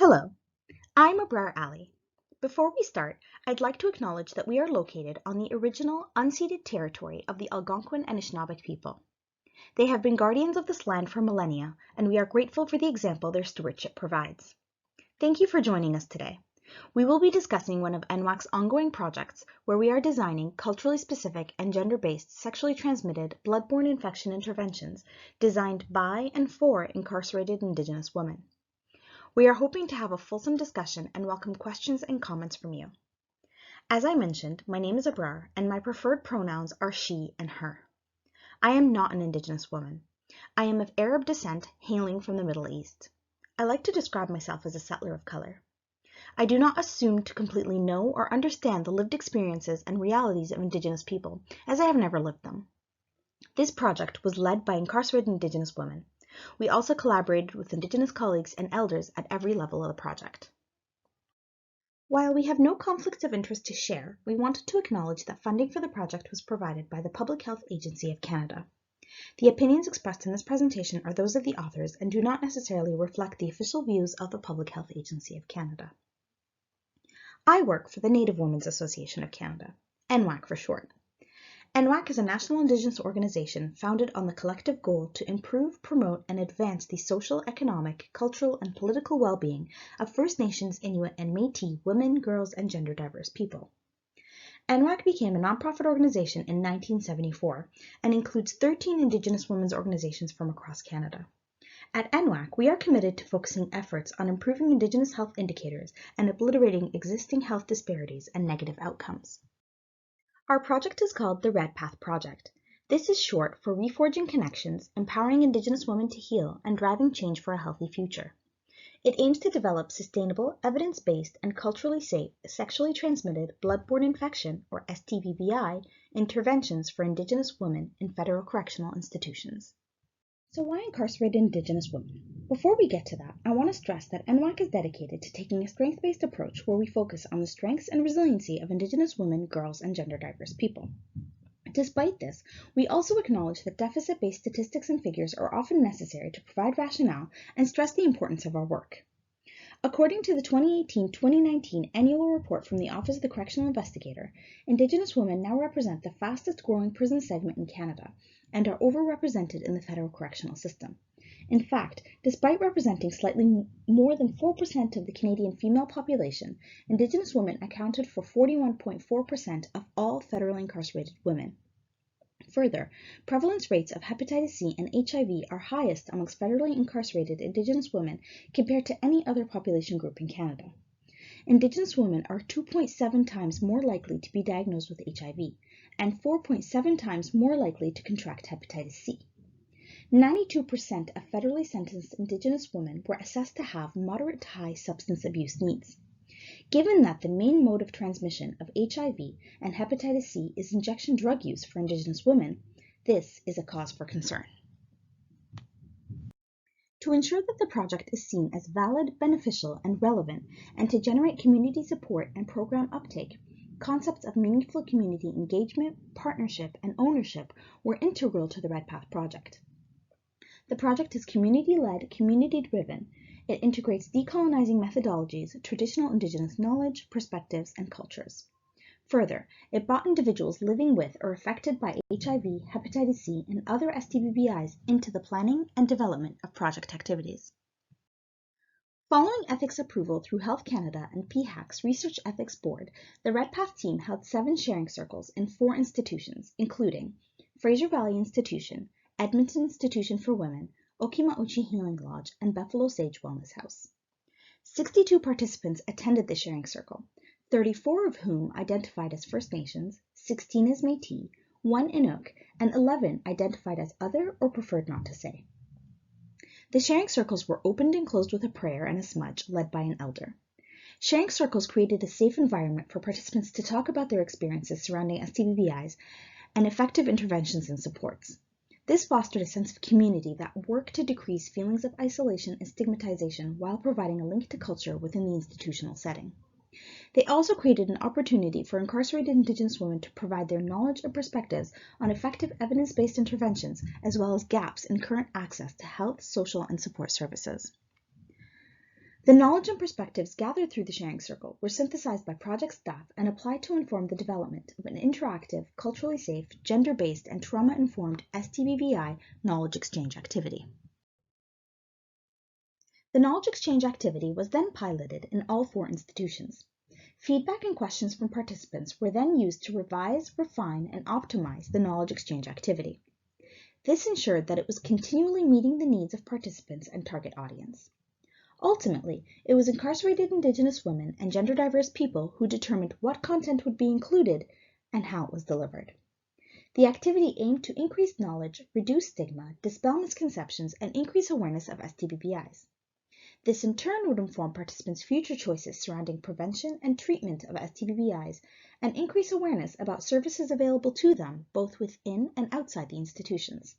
Hello, I'm Abrar Ali. Before we start, I'd like to acknowledge that we are located on the original unceded territory of the Algonquin and Anishinaabeg people. They have been guardians of this land for millennia, and we are grateful for the example their stewardship provides. Thank you for joining us today. We will be discussing one of NWAC's ongoing projects where we are designing culturally specific and gender-based sexually transmitted bloodborne infection interventions designed by and for incarcerated Indigenous women. We are hoping to have a fulsome discussion and welcome questions and comments from you. As I mentioned, my name is Abrar and my preferred pronouns are she and her. I am not an Indigenous woman. I am of Arab descent hailing from the Middle East. I like to describe myself as a settler of color. I do not assume to completely know or understand the lived experiences and realities of Indigenous people, as I have never lived them. This project was led by incarcerated Indigenous women. We also collaborated with Indigenous colleagues and elders at every level of the project. While we have no conflicts of interest to share, we wanted to acknowledge that funding for the project was provided by the Public Health Agency of Canada. The opinions expressed in this presentation are those of the authors and do not necessarily reflect the official views of the Public Health Agency of Canada. I work for the Native Women's Association of Canada, NWAC for short. NWAC is a national Indigenous organization founded on the collective goal to improve, promote, and advance the social, economic, cultural, and political well-being of First Nations, Inuit, and Métis women, girls, and gender-diverse people. NWAC became a nonprofit organization in 1974 and includes 13 Indigenous women's organizations from across Canada. At NWAC, we are committed to focusing efforts on improving Indigenous health indicators and obliterating existing health disparities and negative outcomes. Our project is called the Red Path Project. This is short for Reforging Connections, Empowering Indigenous Women to Heal, and Driving Change for a Healthy Future. It aims to develop sustainable, evidence-based, and culturally safe sexually transmitted bloodborne infection, or STBBI, interventions for Indigenous women in federal correctional institutions. So why incarcerated Indigenous women? Before we get to that, I want to stress that NWAC is dedicated to taking a strength-based approach where we focus on the strengths and resiliency of Indigenous women, girls, and gender-diverse people. Despite this, we also acknowledge that deficit-based statistics and figures are often necessary to provide rationale and stress the importance of our work. According to the 2018-2019 annual report from the Office of the Correctional Investigator, Indigenous women now represent the fastest growing prison segment in Canada and are overrepresented in the federal correctional system. In fact, despite representing slightly more than 4% of the Canadian female population, Indigenous women accounted for 41.4% of all federally incarcerated women. Further, prevalence rates of hepatitis C and HIV are highest amongst federally incarcerated Indigenous women compared to any other population group in Canada. Indigenous women are 2.7 times more likely to be diagnosed with HIV and 4.7 times more likely to contract hepatitis C. 92% of federally sentenced Indigenous women were assessed to have moderate to high substance abuse needs. Given that the main mode of transmission of HIV and hepatitis C is injection drug use for Indigenous women, this is a cause for concern. To ensure that the project is seen as valid, beneficial, and relevant, and to generate community support and program uptake, concepts of meaningful community engagement, partnership, and ownership were integral to the Red Path project. The project is community-led, community-driven. It integrates decolonizing methodologies, traditional Indigenous knowledge, perspectives, and cultures. Further, it brought individuals living with or affected by HIV, hepatitis C, and other STBBIs into the planning and development of project activities. Following ethics approval through Health Canada and PHAC's Research Ethics Board, the Red Path team held 7 sharing circles in 4 institutions, including Fraser Valley Institution, Edmonton Institution for Women, Okimauchi Healing Lodge, and Buffalo Sage Wellness House. 62 participants attended the sharing circle, 34 of whom identified as First Nations, 16 as Métis, 1 Inuk, and 11 identified as other or preferred not to say. The sharing circles were opened and closed with a prayer and a smudge led by an elder. Sharing circles created a safe environment for participants to talk about their experiences surrounding STBBIs and effective interventions and supports. This fostered a sense of community that worked to decrease feelings of isolation and stigmatization while providing a link to culture within the institutional setting. They also created an opportunity for incarcerated Indigenous women to provide their knowledge and perspectives on effective evidence-based interventions, as well as gaps in current access to health, social, and support services. The knowledge and perspectives gathered through the sharing circle were synthesized by project staff and applied to inform the development of an interactive, culturally safe, gender-based, and trauma-informed STBBI knowledge exchange activity. The knowledge exchange activity was then piloted in all 4 institutions. Feedback and questions from participants were then used to revise, refine, and optimize the knowledge exchange activity. This ensured that it was continually meeting the needs of participants and target audience. Ultimately, it was incarcerated Indigenous women and gender-diverse people who determined what content would be included and how it was delivered. The activity aimed to increase knowledge, reduce stigma, dispel misconceptions, and increase awareness of STBBIs. This in turn would inform participants' future choices surrounding prevention and treatment of STBBIs and increase awareness about services available to them both within and outside the institutions.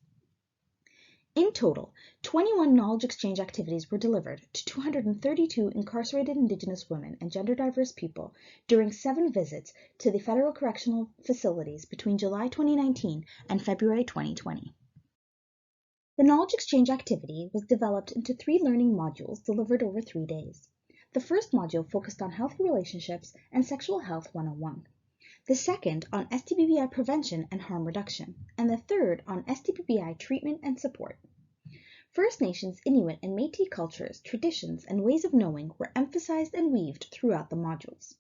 In total, 21 knowledge exchange activities were delivered to 232 incarcerated Indigenous women and gender-diverse people during 7 visits to the federal correctional facilities between July 2019 and February 2020. The knowledge exchange activity was developed into 3 learning modules delivered over 3 days. The first module focused on healthy relationships and sexual health 101. The second on STBBI prevention and harm reduction, and the third on STBBI treatment and support. First Nations, Inuit, and Métis cultures, traditions, and ways of knowing were emphasized and weaved throughout the modules.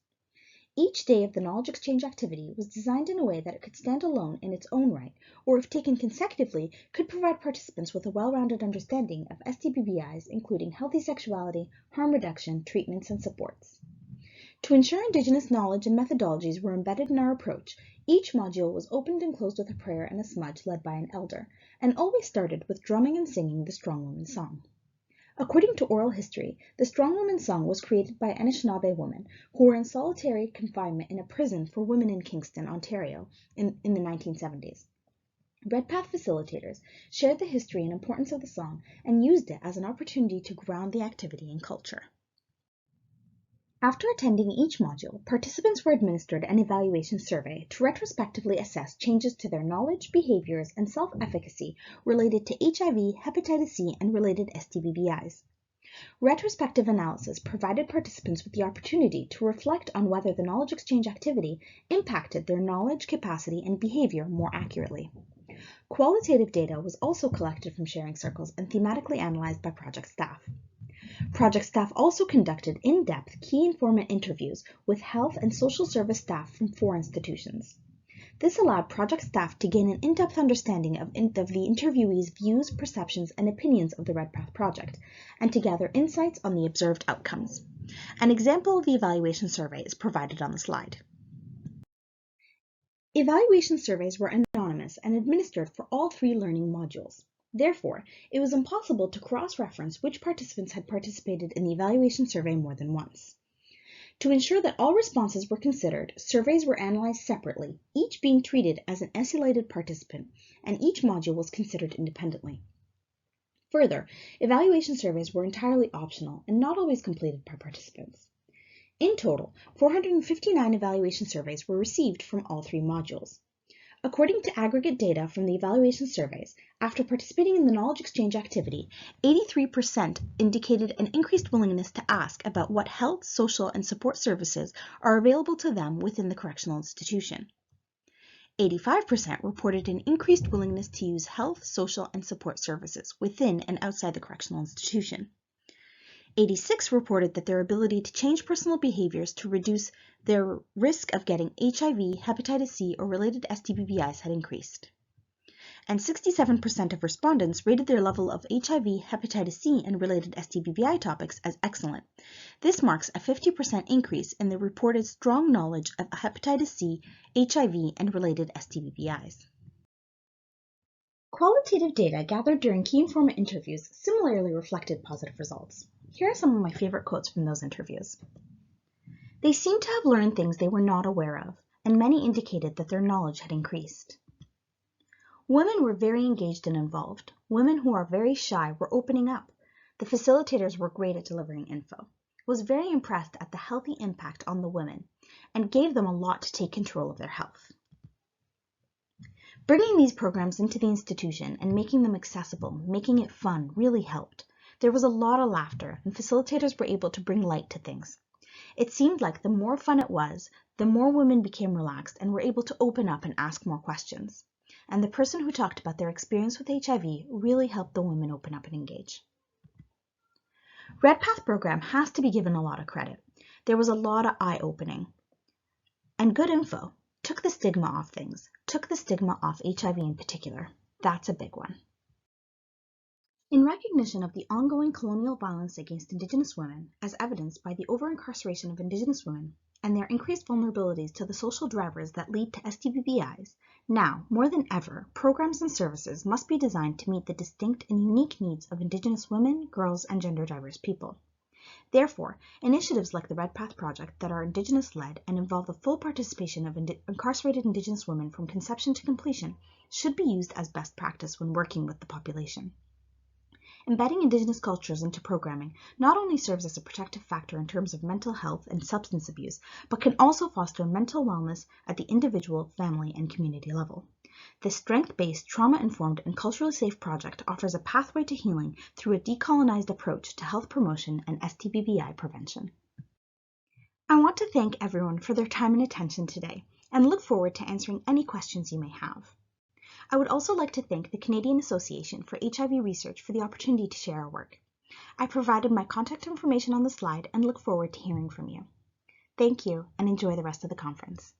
Each day of the knowledge exchange activity was designed in a way that it could stand alone in its own right, or if taken consecutively, could provide participants with a well-rounded understanding of STBBIs, including healthy sexuality, harm reduction, treatments, and supports. To ensure Indigenous knowledge and methodologies were embedded in our approach, each module was opened and closed with a prayer and a smudge led by an elder, and always started with drumming and singing the Strong Woman Song. According to oral history, the Strong Woman Song was created by Anishinaabe women who were in solitary confinement in a prison for women in Kingston, Ontario, in the 1970s. Red Path facilitators shared the history and importance of the song and used it as an opportunity to ground the activity in culture. After attending each module, participants were administered an evaluation survey to retrospectively assess changes to their knowledge, behaviors, and self-efficacy related to HIV, hepatitis C, and related STBBIs. Retrospective analysis provided participants with the opportunity to reflect on whether the knowledge exchange activity impacted their knowledge, capacity, and behavior more accurately. Qualitative data was also collected from sharing circles and thematically analyzed by project staff. Project staff also conducted in-depth key informant interviews with health and social service staff from 4 institutions. This allowed project staff to gain an in-depth understanding of the interviewees' views, perceptions, and opinions of the Red Path project, and to gather insights on the observed outcomes. An example of the evaluation survey is provided on the slide. Evaluation surveys were anonymous and administered for all 3 learning modules. Therefore, it was impossible to cross-reference which participants had participated in the evaluation survey more than once. To ensure that all responses were considered, surveys were analyzed separately, each being treated as an isolated participant, and each module was considered independently. Further, evaluation surveys were entirely optional and not always completed by participants. In total, 459 evaluation surveys were received from all 3 modules. According to aggregate data from the evaluation surveys, after participating in the knowledge exchange activity, 83% indicated an increased willingness to ask about what health, social, and support services are available to them within the correctional institution. 85% reported an increased willingness to use health, social, and support services within and outside the correctional institution. 86% reported that their ability to change personal behaviors to reduce their risk of getting HIV, hepatitis C, or related STBBIs had increased. And 67% of respondents rated their level of HIV, hepatitis C, and related STBBI topics as excellent. This marks a 50% increase in the reported strong knowledge of hepatitis C, HIV, and related STBBIs. Qualitative data gathered during key informant interviews similarly reflected positive results. Here are some of my favorite quotes from those interviews. They seemed to have learned things they were not aware of, and many indicated that their knowledge had increased. Women were very engaged and involved. Women who are very shy were opening up. The facilitators were great at delivering info. I was very impressed at the healthy impact on the women, and gave them a lot to take control of their health. Bringing these programs into the institution and making them accessible, making it fun, really helped. There was a lot of laughter, and facilitators were able to bring light to things. It seemed like the more fun it was, the more women became relaxed and were able to open up and ask more questions. And the person who talked about their experience with HIV really helped the women open up and engage. Red Path program has to be given a lot of credit. There was a lot of eye-opening. And good info took the stigma off things, took the stigma off HIV in particular. That's a big one. In recognition of the ongoing colonial violence against Indigenous women, as evidenced by the over-incarceration of Indigenous women and their increased vulnerabilities to the social drivers that lead to STBBIs, now, more than ever, programs and services must be designed to meet the distinct and unique needs of Indigenous women, girls, and gender diverse people. Therefore, initiatives like the Red Path Project that are Indigenous-led and involve the full participation of incarcerated Indigenous women from conception to completion should be used as best practice when working with the population. Embedding Indigenous cultures into programming not only serves as a protective factor in terms of mental health and substance abuse, but can also foster mental wellness at the individual, family, and community level. This strength-based, trauma-informed, and culturally safe project offers a pathway to healing through a decolonized approach to health promotion and STBBI prevention. I want to thank everyone for their time and attention today, and look forward to answering any questions you may have. I would also like to thank the Canadian Association for HIV Research for the opportunity to share our work. I provided my contact information on the slide and look forward to hearing from you. Thank you, and enjoy the rest of the conference.